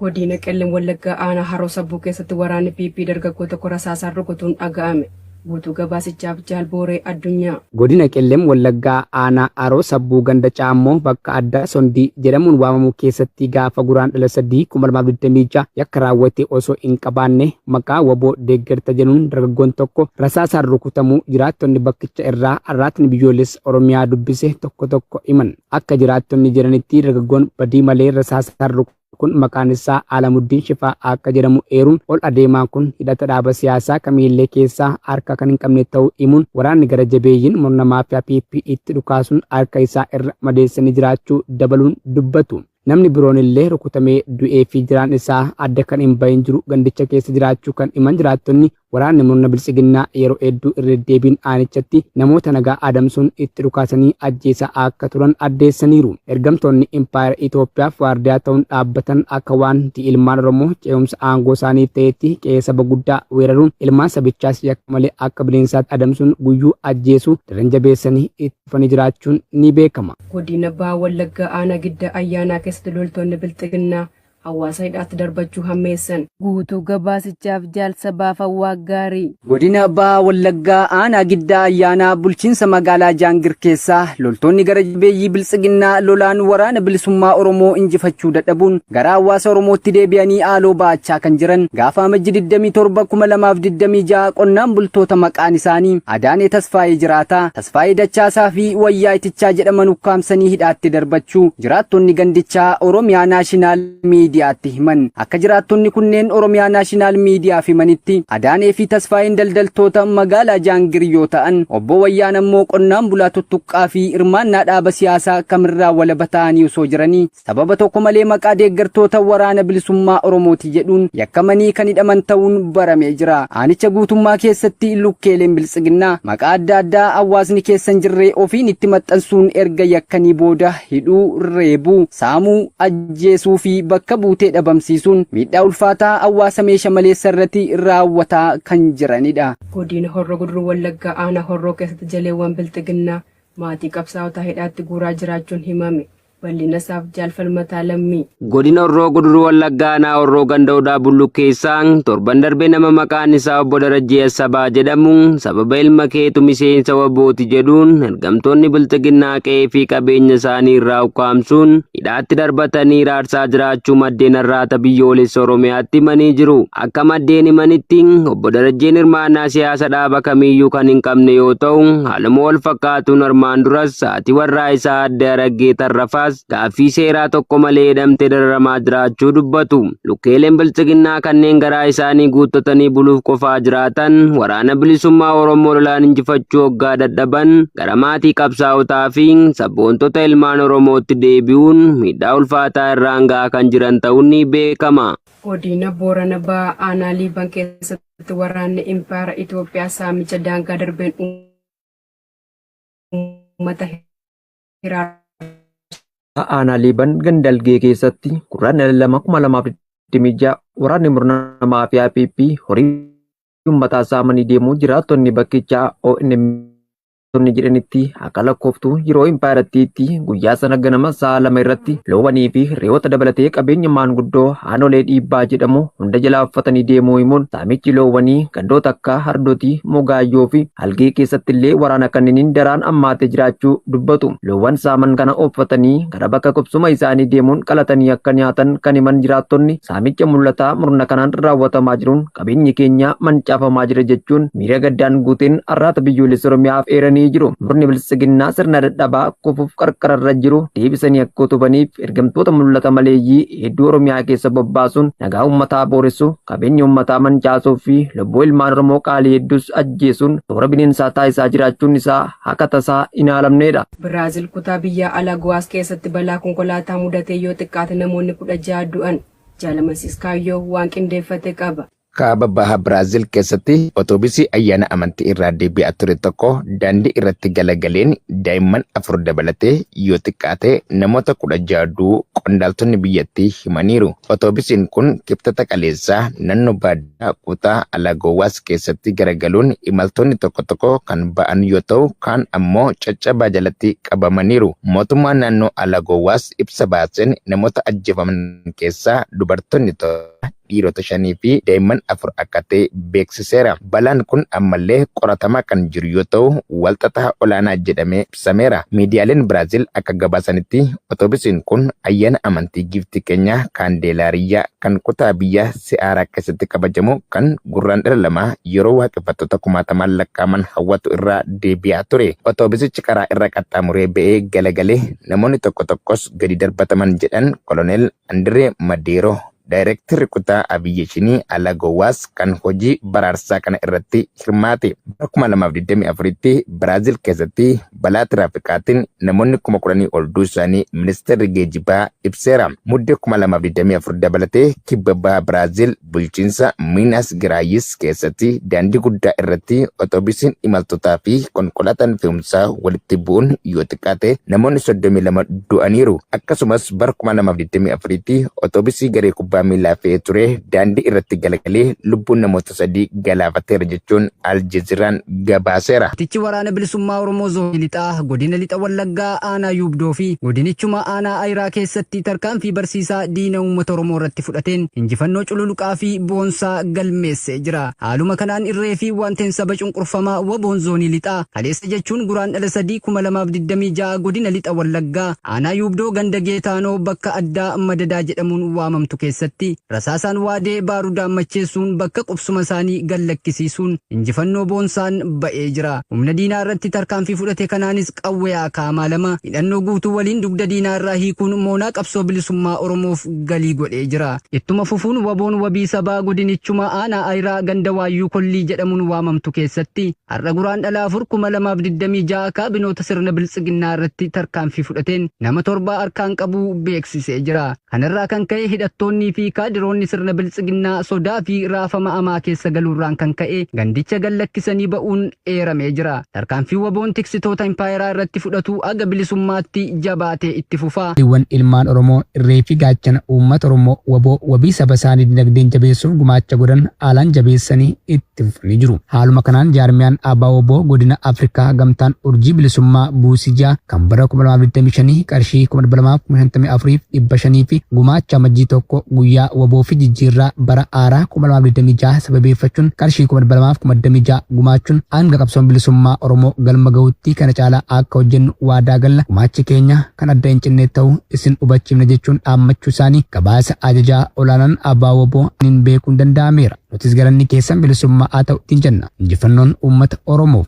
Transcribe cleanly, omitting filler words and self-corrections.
Godina Qellem Wallaggaa aanaa Haroo Sabbuu keessatti waraanni PP dargaggoota Korasaasaan rukutuun dhaga'ame. Guutuu gabaasichaaf Jaalbooree Addunyaa. Godina Qellem Wallaggaa aanaa Haroo Sabbuu ganda Caammoo bakka addaa Sondii jedhamuun waamamu keessatti gaafa guraandhala 3/2026 yakka raawwate osoo hin qabaanne maqaa waboo deeggarta jedhuun dargaggoon tokko rasaasaan rukutamuu jiraattonni bakkicha irraa arraatni biyyoolessa Oromiyaa dubbise tokko himan. Akka jiraattonni jedhanitti dargaggoon badii malee rasaasaan kun maqaan isaa Alamuddin Shifaa akka jedhamu eeruun ol adeemaa kun hidhata dhaaba siyaasaa kamiillee keessaa harka kan hin qabne ta'uu himuun waraanni gara jabeeyyiin murna maafiyaa PP itti dhukaasuun harka isaa irra madeessanii jiraachuu dabaluun dubbatu. Namni biroon illee rukutamee du'ee fi jiraan isaa adda kan hin bahin jiru gandicha keessa jiraachuu kan himan jiraattonni waraanni murna bilisiginnaa yeroo hedduu irra deebiin aanichatti namoota nagaa adamsuun itti dhukaasanii ajjeesaa akka turan addeessaniiru. Ergamtoonni impaayera Itoophiyaaf waardiyaa ta'uun dhaabbatan akka waanti ilmaan Oromoo ce'umsa aangoo isaanii ta'etti qe'ee saba guddaa weeraruun ilmaan sabichaas yakka malee akka bineensaatti adamsuun guyyuu ajjeesuu daran jabeessanii itti fufanii jiraachuun ni beekama. Godina Bahaa Wallaggaa aanaa Giddaa Ayyaanaa keessatti loltoonni bilisiginnaa hawaasa hidhaatti darbachuu hammeessan. Guutuu gabaasichaaf Jaalsabaaf Hawwaa Gaarii. Godina Bahaa Wallaggaa aanaa Giddaa Ayyaanaa bulchiinsa magaalaa Jaangir keessaa loltoonni gara jabeeyyii bilisiginnaa lolaan waraana bilisummaa Oromoo injifachuu dadhabuun gara hawaasa Oromootti deebi'anii haaloo ba'achaa kan jiran gaafa amajji 27 2026 qonnaan bultoota maqaan isaanii Adaanee Tasfaayee Jiraataa, Tasfaayee Dachaasaa fi Wayyaa Itichaa jedhaman ukkaamsanii hidhaatti darbachuu jiraattonni gandichaa Oromiyaa Naashinaal miidiyaatti himan. Akka jiraattonni kunneen Oromiyaa Naashinaal miidiyaaf himanitti Adaanee fi Tasfaayeen daldaltoota magaalaa Jaangir yoo ta'an obbo Wayyaan ammoo qonnaan bulaa tuttuqqaa fi hirmaannaa dhaaba siyaasaa kamirraa walaba ta'anii osoo jiranii sababa tokko malee maqaa deeggartoota waraana bilisummaa Oromooti jedhuun yakkamanii kan hidhaman ta'uun baramee jira. Aanicha guutummaa keessatti lukkeeleen bilisiginnaa maqaa adda addaa hawaasni keessa hin jirre ofiin itti maxxansuun erga yakkanii booda hidhuu, reebuu, saamuu, ajjeesuu fi bakka buutee dhabamsiisuun miidhaa ulfaataa hawaasa meeshaa maleessa irratti raawwataa kan jiranidha. Godina Horroo Guduruu Wallaggaa aanaa Horroo keessatti jaleewwan bilisiginnaa maatii qabsaa'otaa hidhaatti guuraa jiraachuun himame. Bal'ina isaaf Jaalfalmataa Lammii. Godina Horroo Guduruu Wallaggaa aanaa Horroo Ganda Odaa Bulluqqeessaan torban darbee nama maqaan isaa obbo Darajjee Assabaa jedhamu sababa ilma keetu miseensa wabooti jedhuun ergamtoonni bilisiginnaa qe'ee fi qabeenya isaanii irraa ukkaamsuun hidhaatti darbatanii raarsaa jiraachuu maddeen har'aata biyyoolessa Oromiyaatti himanii jiru. Akka maddeen himanitti obbo Darajjeen hirmaannaa siyaasa dhaaba kamiiyyuu kan hin qabne yoo ta'u haaluma wal fakkaatuun armaan duras haati warraa isaa Aadde Araggee Tarrafaa gaaffii seeraa tokko malee hidhamtee dararamaa jiraachuu dubbatu. Lukkeeleen bilisiginnaa kanneen garaa isaanii guuttatanii buluuf qofaa jiraatan waraana bilisummaa Oromoo lolaan injifachuu hoggaa dadhaban gara maatii qabsaa'otaa fi sabboontota ilmaan Oromootti deebi'uun miidhaa ulfaataa irraan gahaa kan jiran ta'uun ni beekama. Godina Boorana Bahaa aanaa Liiban keessatti waraanni impaayera Itoophiyaa saamicha daangaa darbeen uummata hiraara. Aanaa Liiban gandalgee keessatti guraandhala 2026 waraanni murna maafiyaa PP horii uummataa saamanii deemuu jiraattonni bakkichaa ONM jedhanitti akka lakkooftu yeroo impaayerattiitti guyyaa sana ganama sa'a 2 irratti loowwanii fi re'oota dabalatee qabeenya maanguddoo haanolee dhiibbaa jedhamu hunda jalaa uffatanii deemuu himuun saamichi loowwanii gandoota akka Hardootii, Mogaayyoo fi Halgee keessatti illee waraana kanneeniin daraan ammaatee jiraachuu dubbatu. Loowwan saaman kana uffatanii gara bakka qubsuma isaanii deemuun qalatanii akka nyaatan kan himan jiraattonni saamicha mul'ataa murna kanaan raawwatamaa jiruun qabeenyi keenya mancaafamaa jira jechuun miira gaddaan guuteen har'aata biyyoolessa Oromiyaaf eeranii jiru. Murni bilisiginnaa sirna dadhabaa kufuuf qarqararra jiru deebisanii akka utubaniif ergamtoota mul'ata maleeyyii hedduu Oromiyaa keessa bobbaasuun nagaa uummataa booressu, qabeenya uummataa mancaasuu fi lubbuu ilmaan Oromoo qaalii hedduus ajjeesuun toora bineensaa taasisaa jiraachuun isaa akka tasaa hin haalamnedha. Biraazil kutaa biyya Alagoas keessatti balaa konkolaataa mudatee yoo xiqqaate namoonni 16 du'an. Jaalamasiis Kaayyoo waan qindeeffate qaba. Kaaba baha Biraazil keessatti otoobisii ayyaana amantii irraa deebi'aa ture tokko daandii irratti galagaleen daa'imman 4 dabalatee yoo xiqqaate namoota 16 qondaaltonni biyyattii himaniiru. Otoobisiin kun kibxata kaleessaa naannoo baadiyyaa kutaa Alagowaas keessatti garagaluun imaltoonni tokko tokko kan ba'an yoo ta'u kaan ammoo caccabaa jalatti qabamaniiru. Mootummaan naannoo Alagowaas ibsa baaseen namoota ajjeefaman keessaa dubartoonni dhiirota 5 fi daa'imman 4 akka ta'e beeksiseera. Balaan kun ammallee qoratamaa kan jiru yoo ta'u walxaxaa olaanaa jedhamee ibsameera. Miidiyaaleen Biraazil akka gabaasanitti otoobisiin kun ayyaana amantii giftii keenyaa kaandeelaariyaa kan kutaa biyya Se'aaraa keessatti kabajamu kan Guraandhala yeroo waaqeffattoota 10,000 lakkaa'aman hawwatu irraa deebi'aa ture. Otoobisichi karaa irra qaxxaamuree ba'ee galagalee namoonni tokko tokkos gadi darbataman jedhan Koloneel Andiree Madeero. Daayirektarri kutaa Aviyeeshinii Alagowaas kan hojii baraarsaa kana irratti hirmaate. Bara 2024tti Biraazil keessatti balaa tiraafikaatiin namoonni 10,000 ol du'uu isaanii ministeerri geejjibaa ibseera. Muddee 2024 dabalatee kibba baha Biraazil bulchiinsa Miinas Giraayis keessatti daandii guddaa irratti otoobisiin imaltootaa fi konkolaataan fe'umsaa walitti bu'uun yoo xiqqaate namoonni 32 du'aniiru. Akkasumas bara 2024tti otoobisii garee kubbaa miilaa fe'ee ture daandii irratti galagalee lubbuun namoota 3 galaafateera jechuun Aljeeziraan gabaaseera. Tichi waraana bilisummaa Oromoo zoonii lixaa godina lixa Wallaggaa aanaa Yuubdoo fi godinichuma aanaa Ayiraa keessatti tarkaanfii barsiisaa diina uummata Oromoo irratti fudhateen injifannoo cululuqaa fi boonsaa galmeessee jira. Haaluma kanaan irree fi wanteen saba cunqurfamaa waboon zoonii lixaa kaleessa jechuun Guraandhala 3 2026 godina lixa Wallaggaa aanaa Yuubdoo ganda Geetaanoo bakka addaa Madadaa jedhamuun waamamtu keessatti rasaasaan waadee baarudaan macheessuun bakka qubsuma isaanii gallakkisiisuun injifannoo boonsaan ba'ee jira. Humna diinaa irratti tarkaanfii fudhate kanaanis qawwee akaamaa 2 hidhannoo guutuu waliin dugda diinaa irraa hiikuun moonaa qabsoo bilisummaa Oromoof galii godhee jira. Ittuma fufuun waboon wabii sabaa godinichuma aanaa Ayiraa ganda Waayyuu Kollii jedhamuun waamamtu keessatti har'a Guraandhala 4 2026 kaabinoota sirna biltsiginnaa irratti tarkaanfii fudhateen nama 7 harkaan qabuu beeksisee jira. Kanarraa kan ka'e hidhattoonni fi kaadiroonni sirna biltsiginnaa sodaa fi raafama amaa keessa galuurraan kan ka'e gandicha gallakkisanii ba'uun eeramee jira. Tarkaanfii waboon tiksitoota impaayeraa irratti fudhatu aga bilisummaatti jabaatee itti fufaa. Ilmaan Oromoo irree fi gaachana uummata Oromoo waboo wabii saba isaanii dinagdeen jabeessuuf gumaacha godhan haalaan jabeessanii itti fufanii jiru. Haaluma kanaan jaarmiyaan Abbaa Waboo godina Afrikaa gamtaan urjii bilisummaa Buusijaa kan bara 2025 qarshii 254,500 fi gumaacha amajjii tokko guyyaa waboo fi jijjiirraa bara haaraa 2026 sababeeffachuun qarshii 226 gumaachuun hanga qabsoon bilisummaa Oromoo galma gahuutti kana caalaa akka hojjennu waadaa galla. Gumaachi keenya kan adda hin cinne ta'uu isin hubachiifna jechuun dhaammachuu isaanii gabaasa ajajaa olaanaan Abbaa Waboo beekuun danda'ameera. Nutis galanni keessan bilisummaa haa ta'u ittiin jenna. Injifannoon uummata Oromoof.